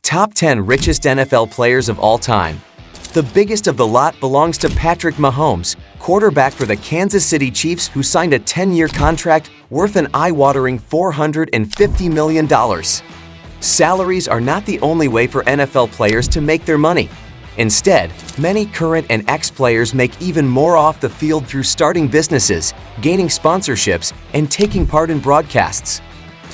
Top 10 Richest NFL Players of All Time. The biggest of the lot belongs to Patrick Mahomes, quarterback for the Kansas City Chiefs, who signed a 10-year contract worth an eye-watering $450 million. Salaries are not the only way for NFL players to make their money. Instead, many current and ex-players make even more off the field through starting businesses, gaining sponsorships, and taking part in broadcasts.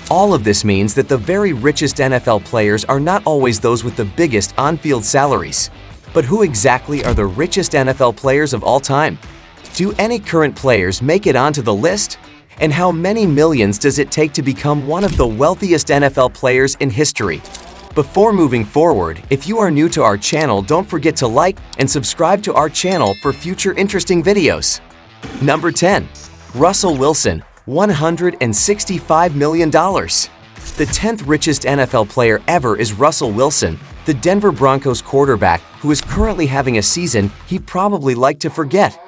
All of this means that the very richest NFL players are not always those with the biggest on-field salaries. But who exactly are the richest NFL players of all time? Do any current players make it onto the list? And how many millions does it take to become one of the wealthiest NFL players in history? Before moving forward, if you are new to our channel, don't forget to like and subscribe to our channel for future interesting videos. Number 10. Russell Wilson, $165 million. The 10th richest NFL player ever is Russell Wilson, the Denver Broncos quarterback, who is currently having a season he'd probably like to forget.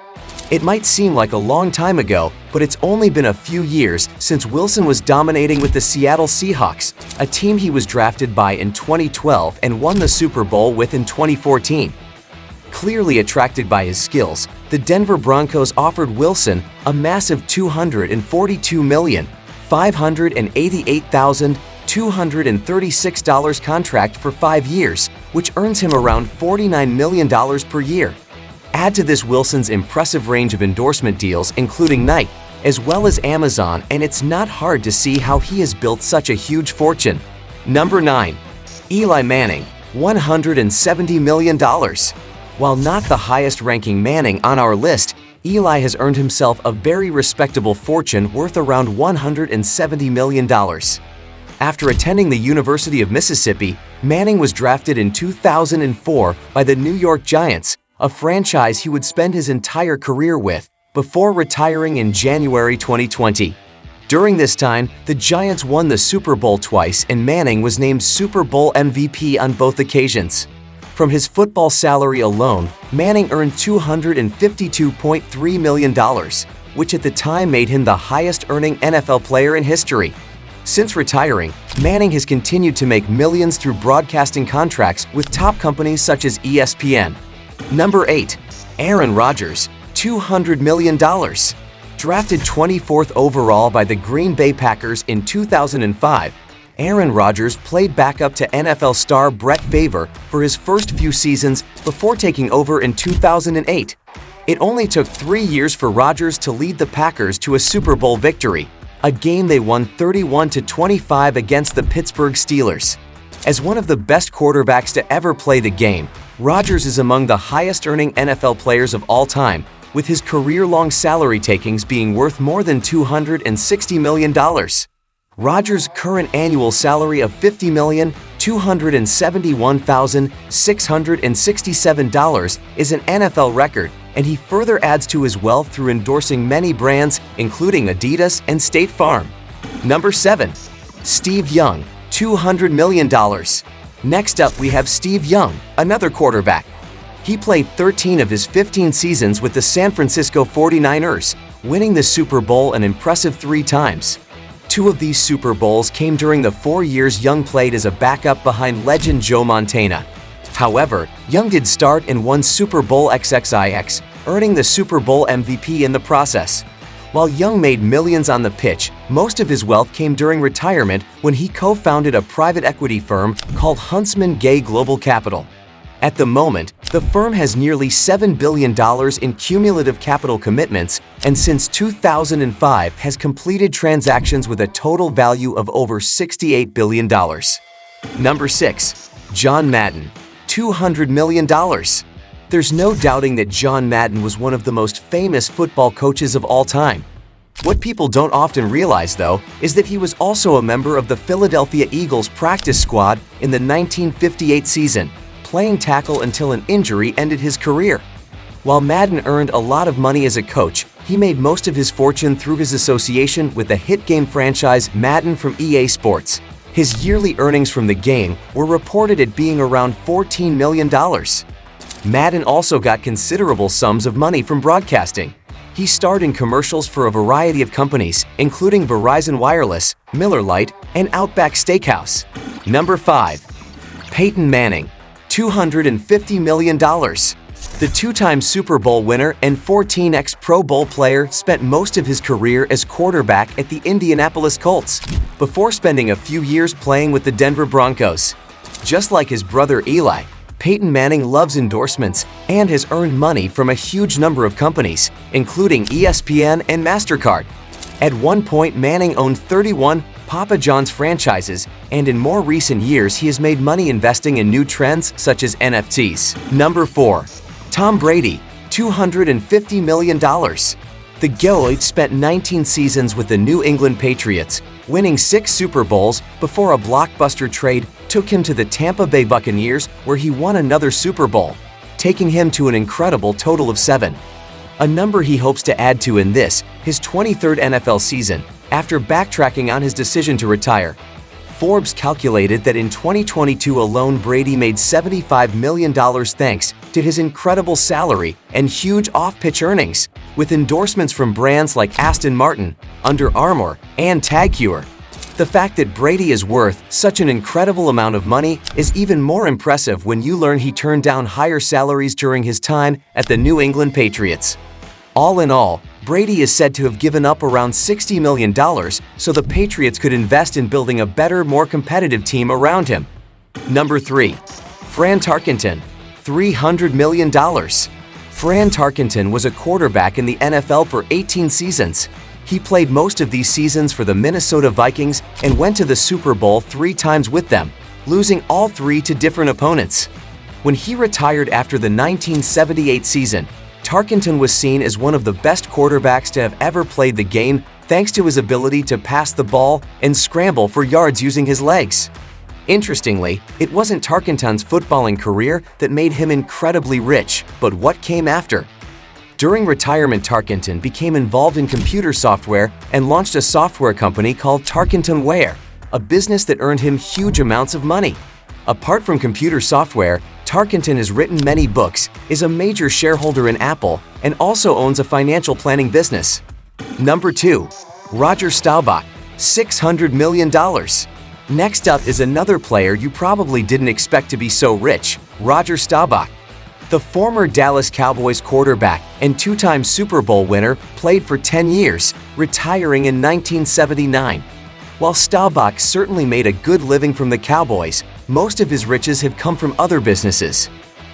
It might seem like a long time ago, but it's only been a few years since Wilson was dominating with the Seattle Seahawks, a team he was drafted by in 2012 and won the Super Bowl with in 2014. Clearly attracted by his skills, the Denver Broncos offered Wilson a massive $244,588,236 contract for 5 years, which earns him around $49 million per year. Add to this Wilson's impressive range of endorsement deals, including Nike, as well as Amazon, and it's not hard to see how he has built such a huge fortune. Number 9. Eli Manning, $170 million. While not the highest-ranking Manning on our list, Eli has earned himself a very respectable fortune worth around $170 million. After attending the University of Mississippi, Manning was drafted in 2004 by the New York Giants, a franchise he would spend his entire career with, before retiring in January 2020. During this time, the Giants won the Super Bowl twice, and Manning was named Super Bowl MVP on both occasions. From his football salary alone, Manning earned $252.3 million, which at the time made him the highest-earning NFL player in history. Since retiring, Manning has continued to make millions through broadcasting contracts with top companies such as ESPN. Number 8. Aaron Rodgers, $200 million. Drafted 24th overall by the Green Bay Packers in 2005, Aaron Rodgers played backup to NFL star Brett Favre for his first few seasons before taking over in 2008. It only took 3 years for Rodgers to lead the Packers to a Super Bowl victory, a game they won 31-25 against the Pittsburgh Steelers. As one of the best quarterbacks to ever play the game, Rodgers is among the highest-earning NFL players of all time, with his career-long salary takings being worth more than $260 million. Rodgers' current annual salary of $50,271,667 is an NFL record, and he further adds to his wealth through endorsing many brands, including Adidas and State Farm. Number 7. Steve Young, $200 million. Next up, we have Steve Young, another quarterback. He played 13 of his 15 seasons with the San Francisco 49ers, winning the Super Bowl an impressive 3 times. 2 of these Super Bowls came during the 4 years Young played as a backup behind legend Joe Montana. However, Young did start and won Super Bowl XXIX, earning the Super Bowl MVP in the process. While Young made millions on the pitch, most of his wealth came during retirement when he co-founded a private equity firm called Huntsman Gay Global Capital. At the moment, the firm has nearly $7 billion in cumulative capital commitments, and since 2005 has completed transactions with a total value of over $68 billion. Number 6. John Madden, $200 million. There's no doubting that John Madden was one of the most famous football coaches of all time. What people don't often realize, though, is that he was also a member of the Philadelphia Eagles practice squad in the 1958 season, playing tackle until an injury ended his career. While Madden earned a lot of money as a coach, he made most of his fortune through his association with the hit game franchise Madden from EA Sports. His yearly earnings from the game were reported at being around $14 million. Madden also got considerable sums of money from broadcasting. He starred in commercials for a variety of companies, including Verizon Wireless, Miller Lite, and Outback Steakhouse. Number 5. Payton Manning, $250 million. The two-time Super Bowl winner and 14x Pro Bowl player spent most of his career as quarterback at the Indianapolis Colts, before spending a few years playing with the Denver Broncos. Just like his brother Eli, Payton Manning loves endorsements and has earned money from a huge number of companies, including ESPN and MasterCard. At one point, Manning owned 31 Papa John's franchises, and in more recent years he has made money investing in new trends such as NFTs. Number 4. Tom Brady, $250 million. The GOAT spent 19 seasons with the New England Patriots, winning 6 Super Bowls before a blockbuster trade took him to the Tampa Bay Buccaneers, where he won another Super Bowl, taking him to an incredible total of 7. A number he hopes to add to in this, his 23rd NFL season, after backtracking on his decision to retire. Forbes calculated that in 2022 alone, Brady made $75 million thanks to his incredible salary and huge off-pitch earnings, with endorsements from brands like Aston Martin, Under Armour, and Tag Heuer. The fact that Brady is worth such an incredible amount of money is even more impressive when you learn he turned down higher salaries during his time at the New England Patriots. All in all, Brady is said to have given up around $60 million so the Patriots could invest in building a better, more competitive team around him. Number 3. Fran Tarkington, $300 million. Fran Tarkington was a quarterback in the NFL for 18 seasons. He played most of these seasons for the Minnesota Vikings and went to the Super Bowl 3 times with them, losing all 3 to different opponents. When he retired after the 1978 season, Tarkington was seen as one of the best quarterbacks to have ever played the game, thanks to his ability to pass the ball and scramble for yards using his legs. Interestingly, it wasn't Tarkington's footballing career that made him incredibly rich, but what came after. During retirement, Tarkington became involved in computer software and launched a software company called Tarkington Ware, a business that earned him huge amounts of money. Apart from computer software, Tarkington has written many books, is a major shareholder in Apple, and also owns a financial planning business. Number 2. Roger Staubach, $600 million. Next up is another player you probably didn't expect to be so rich, Roger Staubach. The former Dallas Cowboys quarterback and 2-time Super Bowl winner played for 10 years, retiring in 1979. While Staubach certainly made a good living from the Cowboys, most of his riches have come from other businesses.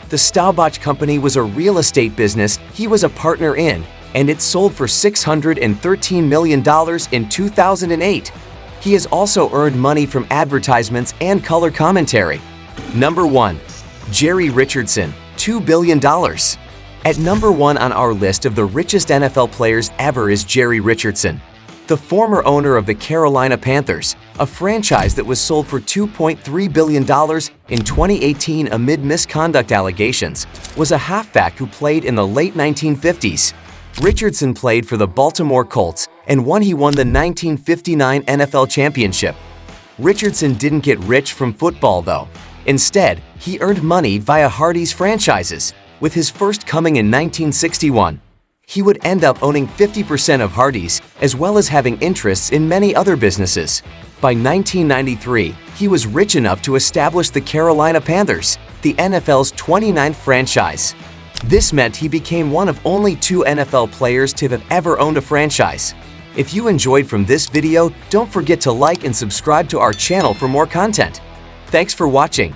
The Staubach Company was a real estate business he was a partner in, and it sold for $613 million in 2008. He has also earned money from advertisements and color commentary. Number 1. Jerry Richardson, $2 billion. At number 1 on our list of the richest NFL players ever is Jerry Richardson. The former owner of the Carolina Panthers, a franchise that was sold for $2.3 billion in 2018 amid misconduct allegations, was a halfback who played in the late 1950s. Richardson played for the Baltimore Colts, and he won the 1959 NFL championship. Richardson didn't get rich from football, though. Instead, he earned money via Hardee's franchises, with his first coming in 1961. He would end up owning 50% of Hardee's, as well as having interests in many other businesses. By 1993, he was rich enough to establish the Carolina Panthers, the NFL's 29th franchise. This meant he became one of only 2 NFL players to have ever owned a franchise. If you enjoyed from this video, don't forget to like and subscribe to our channel for more content. Thanks for watching.